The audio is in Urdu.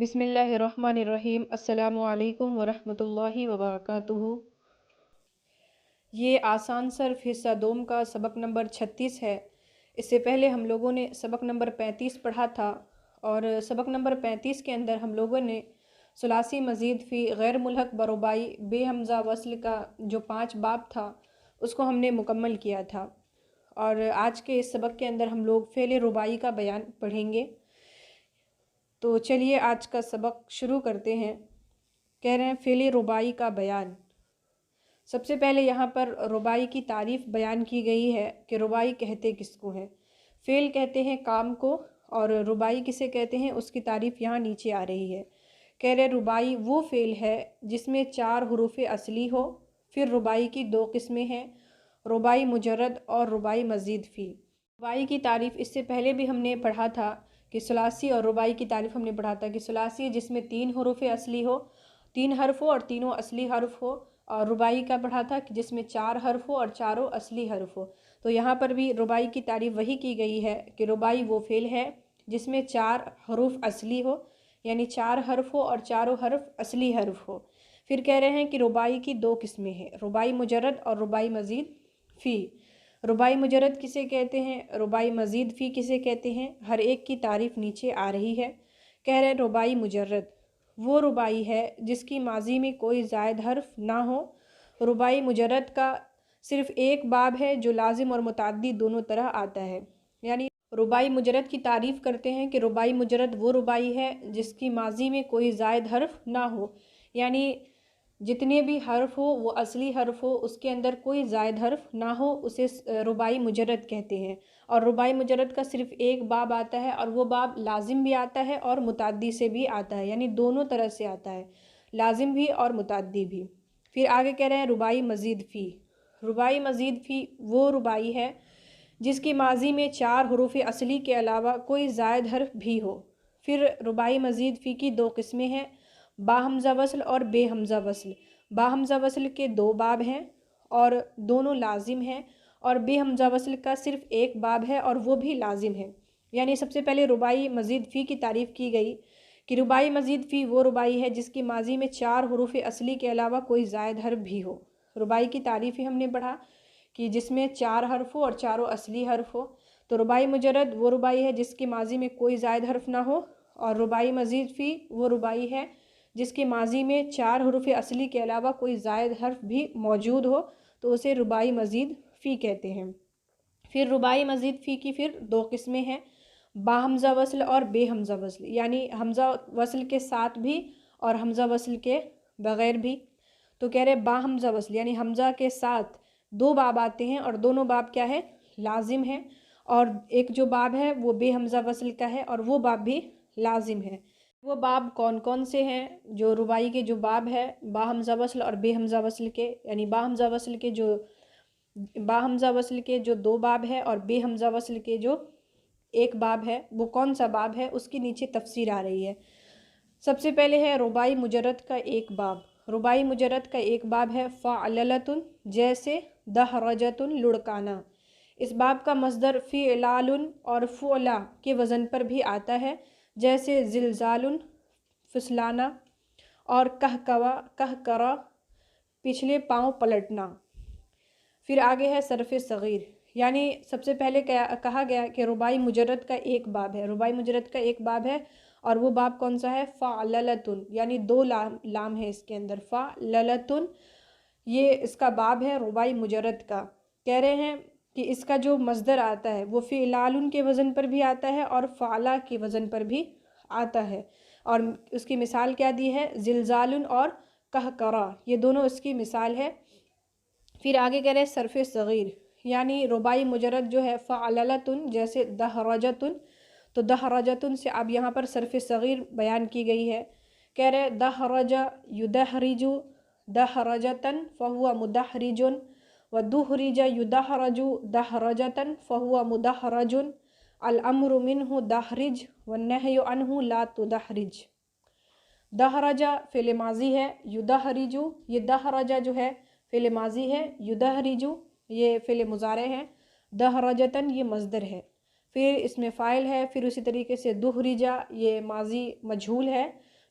بسم اللہ الرحمن الرحیم۔ السلام علیکم ورحمۃ اللہ وبرکاتہ۔ یہ آسان صرف حصہ دوم کا سبق نمبر 36 ہے۔ اس سے پہلے ہم لوگوں نے سبق نمبر 35 پڑھا تھا، اور سبق نمبر 35 کے اندر ہم لوگوں نے ثلاثی مزید فی غیر ملحق بربائی بے حمزہ وصل کا جو 5 باب تھا اس کو ہم نے مکمل کیا تھا، اور آج کے اس سبق کے اندر ہم لوگ فعل ربائی کا بیان پڑھیں گے۔ تو چلیے آج کا سبق شروع کرتے ہیں۔ کہہ رہے ہیں فعل ربائی کا بیان۔ سب سے پہلے یہاں پر ربائی کی تعریف بیان کی گئی ہے کہ ربائی کہتے کس کو ہیں۔ فعل کہتے ہیں کام کو، اور ربائی کسے کہتے ہیں اس کی تعریف یہاں نیچے آ رہی ہے۔ کہہ رہے ربائی وہ فعل ہے جس میں 4 حروف اصلی ہو۔ پھر ربائی کی 2 قسمیں ہیں، ربائی مجرد اور ربائی مزید فی۔ ربائی کی تعریف اس سے پہلے بھی ہم نے پڑھا تھا کہ ثلاثی، اور ربائی کی تعریف ہم نے پڑھا تھا کہ ثلاثی جس میں 3 حروف اصلی ہو، 3 حرف ہو اور تینوں اصلی حرف ہو، اور ربائی کا پڑھا تھا کہ جس میں 4 حرف ہو اور چاروں اصلی حرف ہو۔ تو یہاں پر بھی ربائی کی تعریف وہی کی گئی ہے کہ ربائی وہ فعل ہے جس میں 4 حروف اصلی ہو، یعنی 4 حرف ہو اور چاروں حرف اصلی حرف ہو۔ پھر کہہ رہے ہیں کہ ربائی کی 2 قسمیں ہیں، ربائی مجرد اور ربائی مزید فی۔ ربائی مجرد کسے کہتے ہیں، ربائی مزید فی کسے کہتے ہیں، ہر ایک کی تعریف نیچے آ رہی ہے۔ کہہ رہے ربائی مجرد وہ ربائی ہے جس کی ماضی میں کوئی زائد حرف نہ ہو۔ ربائی مجرد کا صرف ایک باب ہے جو لازم اور متعدی دونوں طرح آتا ہے، یعنی ربائی مجرد کی تعریف کرتے ہیں کہ ربائی مجرد وہ ربائی ہے جس کی ماضی میں کوئی زائد حرف نہ ہو، یعنی جتنے بھی حرف ہو وہ اصلی حرف ہو، اس کے اندر کوئی زائد حرف نہ ہو، اسے ربائی مجرد کہتے ہیں۔ اور ربائی مجرد کا صرف ایک باب آتا ہے، اور وہ باب لازم بھی آتا ہے اور متعدی سے بھی آتا ہے، یعنی دونوں طرح سے آتا ہے، لازم بھی اور متعدی بھی۔ پھر آگے کہہ رہے ہیں ربائی مزید فی۔ ربائی مزید فی وہ ربائی ہے جس کی ماضی میں 4 حروف اصلی کے علاوہ کوئی زائد حرف بھی ہو۔ پھر ربائی مزید فی کی 2 قسمیں ہیں، با حمزہ وصل اور بے حمزہ وصل۔ با حمزہ وصل کے 2 باب ہیں اور دونوں لازم ہیں، اور بے حمزہ وصل کا صرف ایک باب ہے اور وہ بھی لازم ہے۔ یعنی سب سے پہلے ربائی مزید فی کی تعریف کی گئی کہ ربائی مزید فی وہ ربائی ہے جس کی ماضی میں 4 حروف اصلی کے علاوہ کوئی زائد حرف بھی ہو۔ ربائی کی تعریف ہی ہم نے پڑھا کہ جس میں 4 حرف ہو اور چاروں اصلی حرف ہو۔ تو ربائی مجرد وہ ربائی ہے جس کی ماضی میں کوئی زائد حرف نہ ہو، اور ربائی مزید فی وہ ربائی ہے جس کی ماضی میں 4 حروف اصلی کے علاوہ کوئی زائد حرف بھی موجود ہو، تو اسے ربائی مزید فی کہتے ہیں۔ پھر ربائی مزید فی کی پھر 2 قسمیں ہیں، با حمزہ وصل اور بے حمزہ وصل، یعنی حمزہ وصل کے ساتھ بھی اور حمزہ وصل کے بغیر بھی۔ تو کہہ رہے با حمزہ وصل یعنی حمزہ کے ساتھ 2 باب آتے ہیں، اور دونوں باب کیا ہے، لازم ہے، اور ایک جو باب ہے وہ بے حمزہ وصل کا ہے اور وہ باب بھی لازم ہے۔ وہ باب کون کون سے ہیں؟ جو ربائی کے جو باب ہے با حمزہ وصل اور بے حمزہ وصل کے، یعنی با حمزہ وصل کے جو 2 باب ہے اور بے حمزہ وصل کے جو ایک باب ہے، وہ کون سا باب ہے اس کی نیچے تفسیر آ رہی ہے۔ سب سے پہلے ہے ربائی مجرد کا ایک باب۔ ربائی مجرد کا ایک باب ہے فعللۃ، جیسے دحرجۃ لڑکانا۔ اس باب کا مصدر فعلال اور فعلا کے وزن پر بھی آتا ہے، جیسے زلزال پھسلانا، اور کہکرا پچھلے پاؤں پلٹنا۔ پھر آگے ہے صرف صغیر، یعنی سب سے پہلے کہا گیا کہ ربائی مجرد کا ایک باب ہے، ربائی مجرد کا ایک باب ہے، اور وہ باب کون سا ہے، فعللۃ، یعنی 2 لام ہے اس کے اندر، فعللۃ یہ اس کا باب ہے ربائی مجرد کا۔ کہہ رہے ہیں کہ اس کا جو مصدر آتا ہے وہ فعلال کے وزن پر بھی آتا ہے اور فعلا کے وزن پر بھی آتا ہے، اور اس کی مثال کیا دی ہے، زلزال اور کہکرا، یہ دونوں اس کی مثال ہے۔ پھر آگے کہہ رہے ہیں صرف صغیر، یعنی ربائی مجرد جو ہے فعللۃ جیسے دحرجۃ، تو دحرجۃ سے اب یہاں پر صرف صغیر بیان کی گئی ہے۔ کہہ رہے دحرج یدحرج دحرجۃ فہو مدحرج، ودحرج یدحرج دحرجۃ فہو مدحرج، الامر منہ دحرج والنہی عنہ لا تدحرج۔ دحرجہ فعل ماضی ہے، یدحرج یہ دحرجہ جو ہے فعل ماضی ہے، یدحرج یہ فعل مضارع ہے، دحرجتاً یہ مصدر ہے، پھر اس میں فاعل ہے، پھر اسی طریقے سے دحرجہ یہ ماضی مجہول ہے،